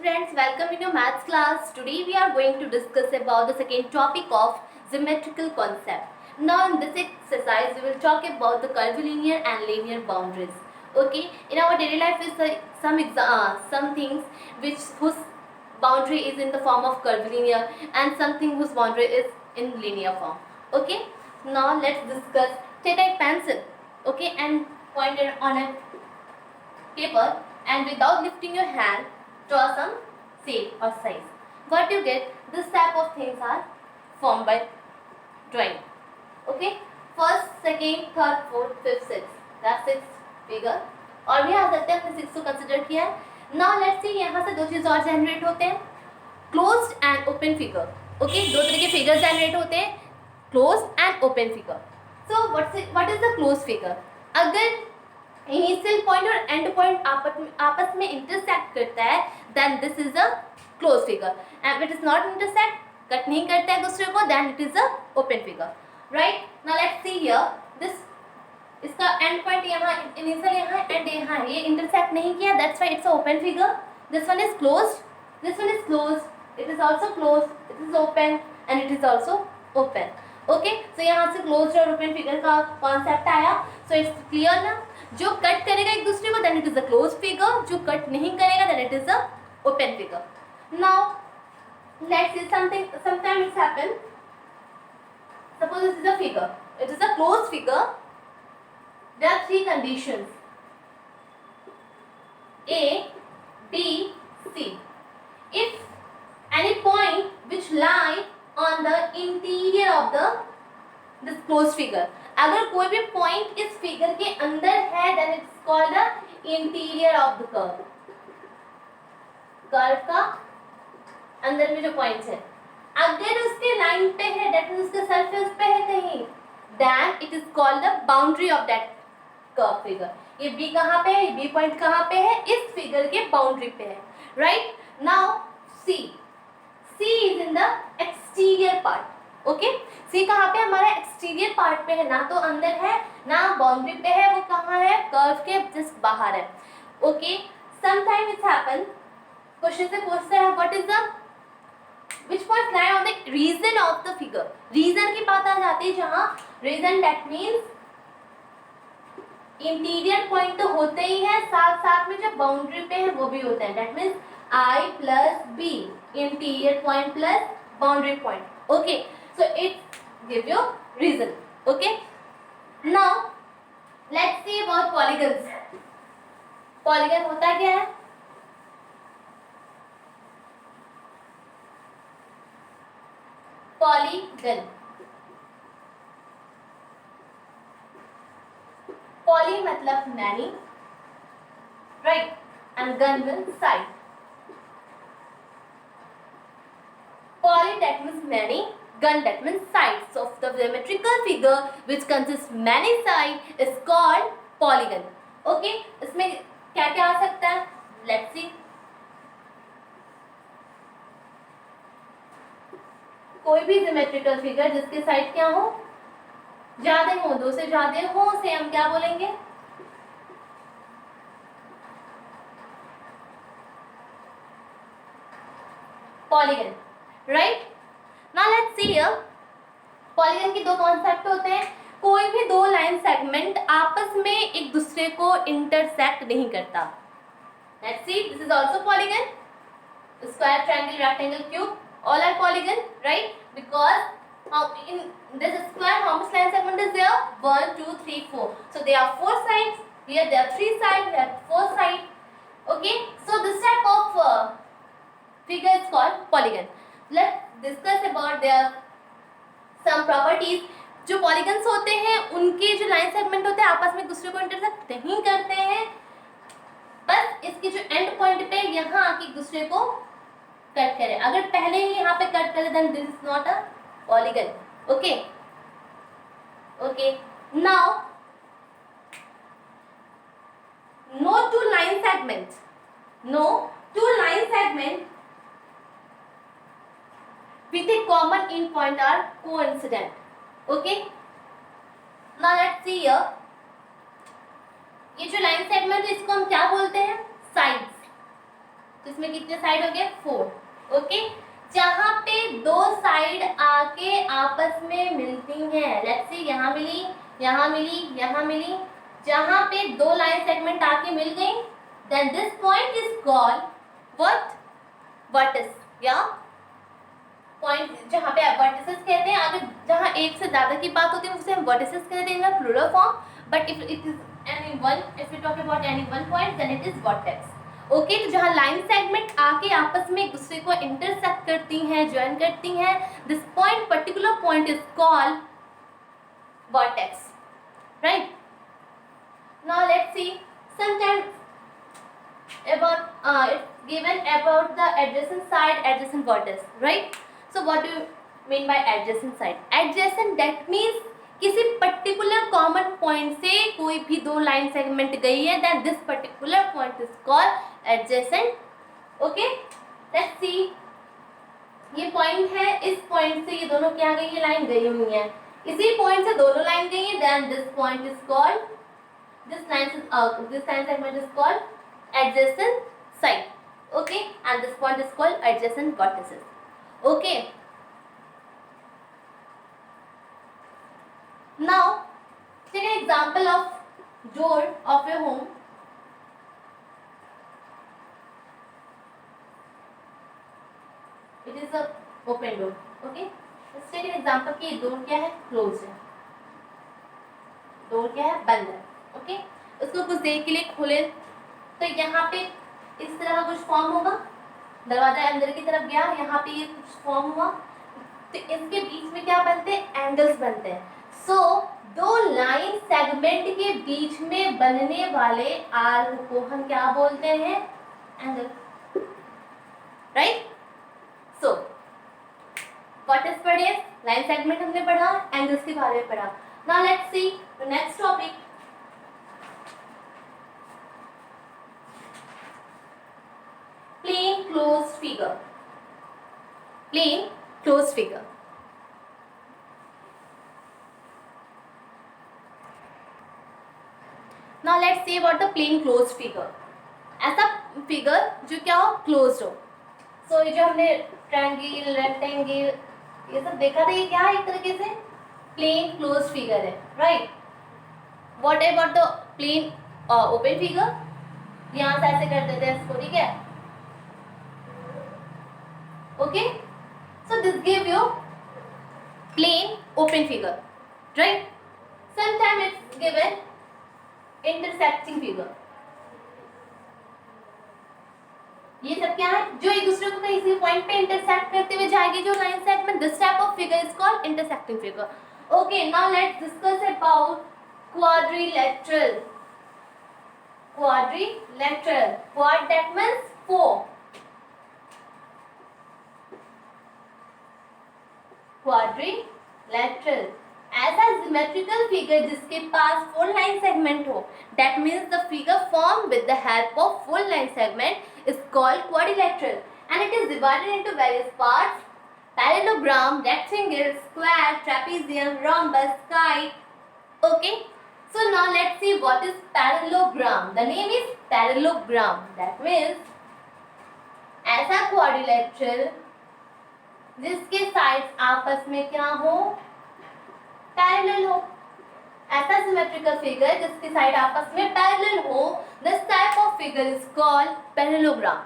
students, welcome in your maths class. Today we are going to discuss about the second topic of symmetrical concept. Now in this exercise we will talk about the curvilinear and linear boundaries. Okay, in our daily life is some things whose boundary is in the form of curvilinear and something whose boundary is in linear form. Okay, now let's discuss. Take a pencil, okay, and point it on a paper, and without lifting your hand draw some shape or size. What you get, this type of things are formed by drawing. Okay, first, second, third, fourth, fifth, sixth, that's six figure. और भी आ सकते हैं, हमने six को consider किया है. Now let's सी, यहाँ से दो चीज और जनरेट होते हैं, closed and open figure. Okay, दो तरह के फिगर जनरेट होते हैं, closed and open figure. So what is the close figure? अगर इनिशियल पॉइंट और एंड पॉइंट आपस में इंटरसेक्ट करता है, then this is a close figure. And it is not intersect, cut नहीं करता है दूसरे को, then it is a open figure. Right, now let's see here, this इसका एंड पॉइंट यहाँ, इनिशियल यहाँ एंड यहाँ, ये इंटरसेक्ट नहीं किया, that's why it's a open figure. This one is closed, this one is closed, it is also closed, it is open and it is also open. Okay, so यहाँ से closed और open figure का concept आया. So it's clear ना? जो cut करेगा एक दूसरे को, then it is a close figure. जो कट नहीं करेगा, then it is a open figure. Now let's see something. Sometimes it's happen, suppose this is a figure, it is a close figure. There are three conditions: A, B, C. If any point which lie on the interior of this closed figure, अगर कोई भी point इस figure के अंदर है, then it's called the interior of the curve. Curve का अंदर में जो पॉइंट्स है, अगर उसके लाइन पे है, that means उसके सरफेस पे है कहीं, then it is called the boundary of that curve figure. ये बी कहाँ पे है, बी पॉइंट कहाँ पे है, इस फिगर के बाउंड्री पे है. Right, now C, C is in the exterior part. Okay, C कहाँ पे, हमारा एक्सटीरियर पार्ट पे है, ना तो अंदर है ना बाउंड्री पे है, वो कहाँ है, कर्व के जस्ट बाहर है. Okay, sometime it's happen, question से पूछते हैं what is the which point lie on the region of the figure. Region की बात आ जाती है, जहाँ region that means interior point तो होते ही है, साथ साथ में जो बाउंड्री पे है वो भी होता है. That means I plus B, interior point plus boundary point. Okay, so it give you region. Okay, now let's see about polygons. Polygon होता क्या है? पॉलीगन, पॉली मतलब many, right, and gun means side. Poly that means many, gun that means sides. So the geometrical figure which consists many sides is called polygon. Okay, इसमें क्या क्या आ सकता है? Let's see. कोई भी geometrical figure जिसके side क्या हो, ज्यादा हो, दो से ज्यादा हो, से हम क्या बोलेंगे? Polygon. Right, now let's see here, polygon के दो कॉन्सेप्ट होते हैं. कोई भी दो लाइन सेगमेंट आपस में एक दूसरे को इंटरसेक्ट नहीं करता. Let's see, this is also polygon. Square, triangle, rectangle, cube, all are polygon, right? Because in this square, how much line segment is there? 1, 2, 3, 4. So there are 4 sides. Here there are 3 sides. There are 4 sides. Okay. So this type of figure is called polygon. Let's discuss about their some properties. जो polygons होते हैं, उनके जो line segment होते हैं आपस में दूसरे को इंटरसेक्ट नहीं करते हैं. बस इसके जो एंड पॉइंट पे यहाँ आके एक दूसरे को कट करें. अगर पहले ही यहाँ पे कट करें, then this is not a polygon. Okay. Okay. Now, no two line segments. No two line segments with a common end point are coincident. Okay. Now let's see here. ये जो line segment है, इसको हम क्या बोलते हैं? Sides. तो इसमें कितने साइड हो गए 4। ओके, जहाँ पे दो साइड आके आपस में मिलती हैं, लेट्स से यहाँ मिली, यहाँ मिली, यहाँ मिली, जहाँ पे दो लाइन सेगमेंट आके मिल गई, then this point is called what, vertex, या पॉइंट जहाँ पे वर्टिसेस कहते हैं। अगर जहाँ एक से ज्यादा की बात होती है उसे हम वर्टिसेस कहते हैं in plural form, but if it is any one, if you talk about any one point then it is vertex. Okay, तो जहाँ लाइन सेगमेंट आके आपस में एक दूसरे को इंटरसेक्ट करती हैं, ज्वाइन करती हैं, this point, particular point is called vertex, right. Now let's see sometimes about it's given about the adjacent side, adjacent vertex, right? So what do you mean by adjacent side? Adjacent, that means किसी particular common point से कोई भी दो line segment गई है, then this particular point is called adjacent. Okay, let's see. ये point है, इस पॉइंट से ये दोनों क्या गई है, लाइन गई हुई है, इसी पॉइंट से दोनों लाइन गई है, then this point is called, this line segment is called adjacent side. Okay, and this point is called adjacent vertices. Okay, now take an example of door of your home. It is a open door. Okay, let's take an example कि door क्या है, closed है, door क्या है, बंद है. Okay, उसको कुछ देर के लिए खोले तो यहाँ पे इस तरह का कुछ फॉर्म होगा, दरवाजा अंदर की तरफ गया, यहाँ पे ये कुछ फॉर्म हुआ, तो इसके बीच में क्या बनते हैं, एंगल्स बनते हैं. सो दो लाइन सेगमेंट के बीच में बनने वाले आर्क को हम क्या बोलते हैं, angle, right. So what is पढ़े, लाइन सेगमेंट हमने पढ़ा, एंगल्स के बारे में पढ़ा. Now let's see the next topic. Plane closed figure. Plane closed figure. Now let's see about the plane closed figure. ऐसा फिगर जो क्या हो, क्लोज्ड हो. सो ये जो हमने ट्रायंगल, रेक्टेंगल ये सब देखा था, ये क्या है, एक तरीके से प्लेन क्लोज्ड फिगर है, right. What about the plane open figure, यहाँ से ऐसे कर देते हैं इसको, ठीक है. Okay, so this give you plane open figure, right. Sometimes it's given intersecting figure. ये सब क्या है, जो एक दूसरे को कहीं से पॉइंट पे इंटरसेक्ट करते हुए जाएगी जो line segment, this type of figure is called intersecting figure. Okay, now let's discuss about quadrilateral. Quadrilateral, quad that means four. Quadrilateral, ऐसा सिमेट्रिकल फिगर जिसके पास फोर लाइन सेगमेंट हो, that means the figure form with the help of four line segment is called quadrilateral and it is divided into various parts, parallelogram, rectangle, square, trapezium, rhombus, kite. Okay, so now let's see what is parallelogram. The name is parallelogram. That means ऐसा quadrilateral जिसके sides आपस में क्या हो, parallel हो. ऐसा symmetrical figure जिसकी side आपस में पैरेलल हो, this type of figure is called parallelogram.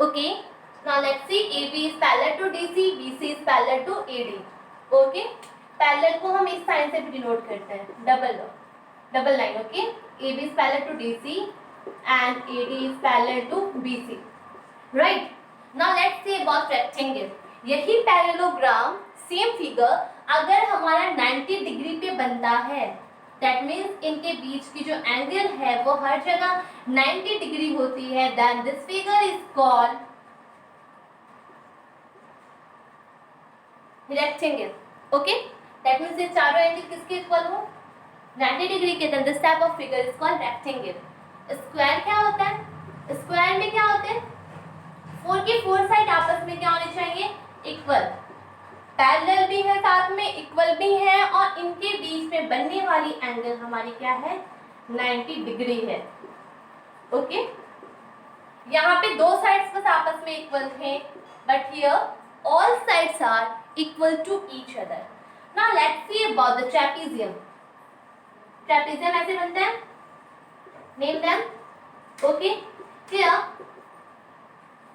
Okay, now let's see AB is parallel to DC, BC is parallel to AD. Okay, parallel को हम इस साइन से भी डिनोट करते हैं, double line. Okay, AB is parallel to DC and AD is parallel to BC, right. Now let's see about rectangle. यही parallelogram same figure अगर हमारा 90 डिग्री पे बनता है, दैट मीन्स इनके बीच की जो एंगल है वो हर जगह 90 डिग्री होती है, then this figure is called rectangle. Okay, that means ये चारों एंगल किसके इक्वल हो, 90 डिग्री के, then this type of figure is called rectangle. Square क्या होता है, स्क्वायर में क्या होते हैं, फोर की फोर साइड आपस में क्या होने चाहिए, इक्वल, पैरेलल भी है साथ में, इक्वल भी है, और इनके बीच में बनने वाली एंगल हमारी क्या है, 90 डिग्री है. ओके, यहाँ पे दो साइड्स बस आपस में इक्वल थे, but here all sides are equal to each other. Now let's see about the trapezium. Trapezium ऐसे बनता है, name them. Okay, here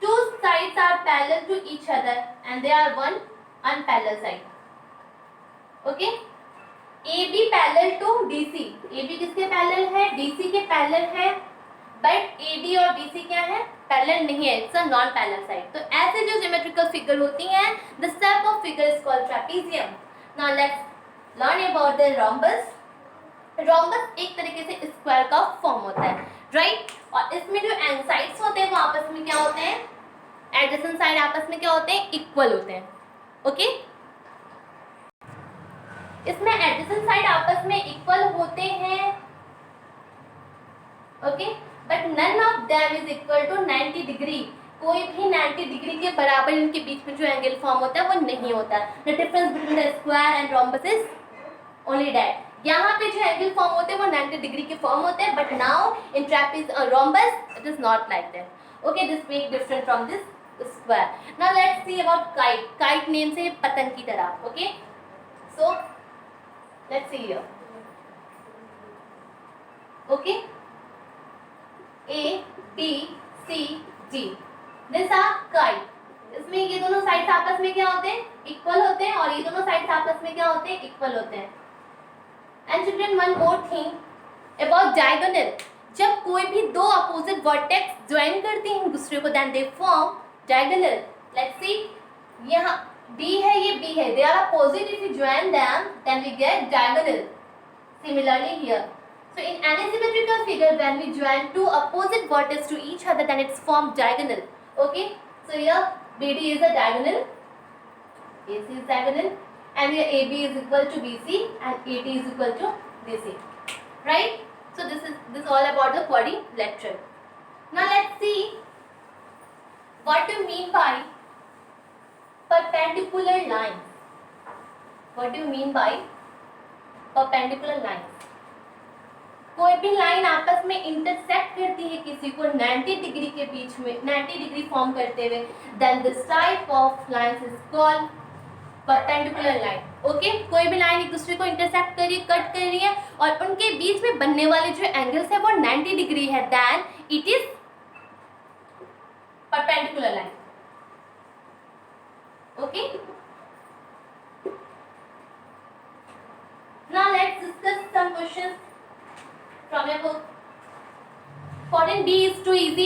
two sides are parallel to each other and they are one unparallel side. Okay, AB parallel to DC. AB किसके parallel है? DC के parallel है, but AD और BC क्या है? पैरेलल नहीं है, it's a non parallel side. तो ऐसे जो ज्योमेट्रिकल फिगर होती हैं, this type of figure is called trapezium. Now let's learn about the rhombus. Rhombus एक तरीके से स्क्वायर का फॉर्म होता है, राइट? और इसमें जो साइड्स होते हैं वो आपस में क्या होते हैं? एडजेसेंट साइड आपस में क्या होते हैं? इक्वल होते हैं. ओके, इसमें एडजेसेंट साइड आपस में इक्वल होते हैं. Okay, but none of them is equal to 90 degree. कोई भी 90 डिग्री के बराबर इनके बीच में जो एंगल फॉर्म होता है वो नहीं होता. The difference between the square and rhombus is only that. यहाँ पे जो एंगल फॉर्म होते हैं वो 90 डिग्री के फॉर्म होते हैं, but now in trapeze rhombus it is not like that. Okay, this make different from this square. Now let's see about kite. Kite name से पतंग की तरह. Okay, so let's see here. Okay, A, B, C, D. These are kite. इसमें ये दोनों sides आपस में क्या होते हैं? इक्वल होते हैं, और ये दोनों साइड्स आपस में क्या होते हैं? इक्वल होते हैं. And children, one more thing about diagonal. जब कोई भी दो अपोजिट वर्टेक्स ज्वाइन करती हैं दूसरे को, then they form diagonal. Let's see. यहाँ B है, ये B है. They are opposite. If you join them, then we get diagonal. Similarly here. So in any symmetrical figure, when we join two opposite vertices to each other, then it's formed diagonal. Okay, so here BD is a diagonal, AC is diagonal, and here AB is equal to BC and AD is equal to DC. Right? So this all about the quadrilateral. Now let's see what do you mean by perpendicular lines. What do you mean by perpendicular lines? कोई भी line आपस में intersect करती है किसी को 90 degree के बीच में, 90 डिग्री फॉर्म करते हुए, then this type of lines is called perpendicular line. Okay, कोई भी लाइन एक दूसरे को इंटरसेक्ट कर रही है, कट कर रही है, और उनके बीच में बनने वाले जो एंगल्स है वो 90 डिग्री है, then it is perpendicular line. Okay, now let's discuss some questions from your book. 14B is too easy.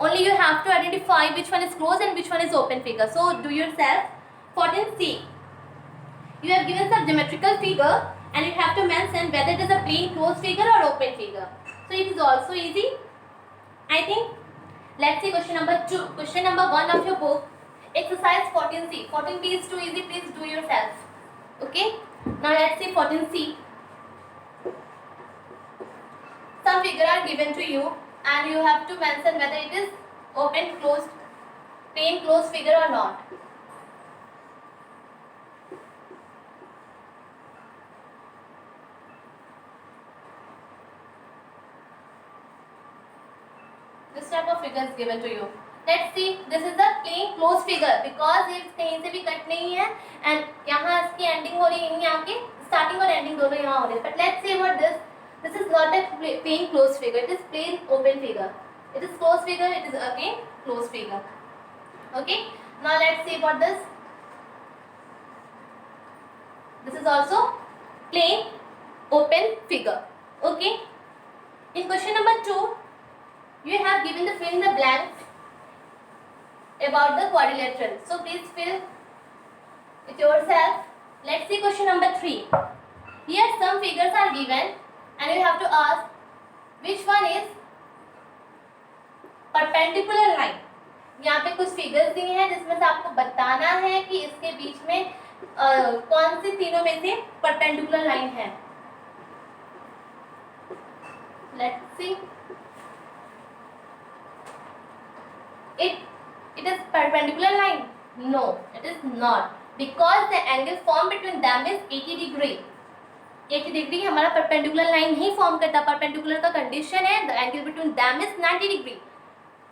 Only you have to identify which one is closed and which one is open figure. So do yourself. 14C. You have given some geometrical figure and you have to mention whether it is a plain closed figure or open figure. So it is also easy, I think. Let's see question number 2. Question number 1 of your book. Exercise 14C. 14B is too easy. Please do yourself. Okay. Now let's see 14C. Some figure are given to you and you have to mention whether it is open, closed, plain closed figure or not. This type of figure is given to you. Let's see. This is a plain closed figure because ये कहीं से भी cut नहीं है and यहाँ इसकी ending हो रही है, यहीं आके starting और ending दोनों यहाँ हो रहे हैं. But let's see about this. This is not a plain closed figure. It is plain open figure. It is closed figure. It is again closed figure. Okay. Now let's see about this. This is also plain open figure. Okay. In question number 2, you have given the fill in the blank about the quadrilateral. So please fill it yourself. Let's see question number 3. Here some figures are given. And you have to ask which one is perpendicular line. यहाँ पे कुछ figures दिए हैं जिसमें से आपको बताना है कि इसके बीच में कौन सी तीनों में से परपेंडिकुलर लाइन है. Let's see. It is perpendicular line? No, it is not, because the angle formed between them is 80 degree. 80 degree हमारा परपेंडिकुलर लाइन नहीं फॉर्म करता. परपेंडिकुलर का कंडीशन है the angle between them is 90 degree.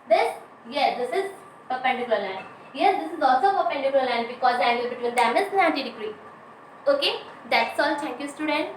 This Yes, this is perpendicular line. Yes, this is also perpendicular line because angle between them is 90 degree. Okay, that's all. Thank you, student.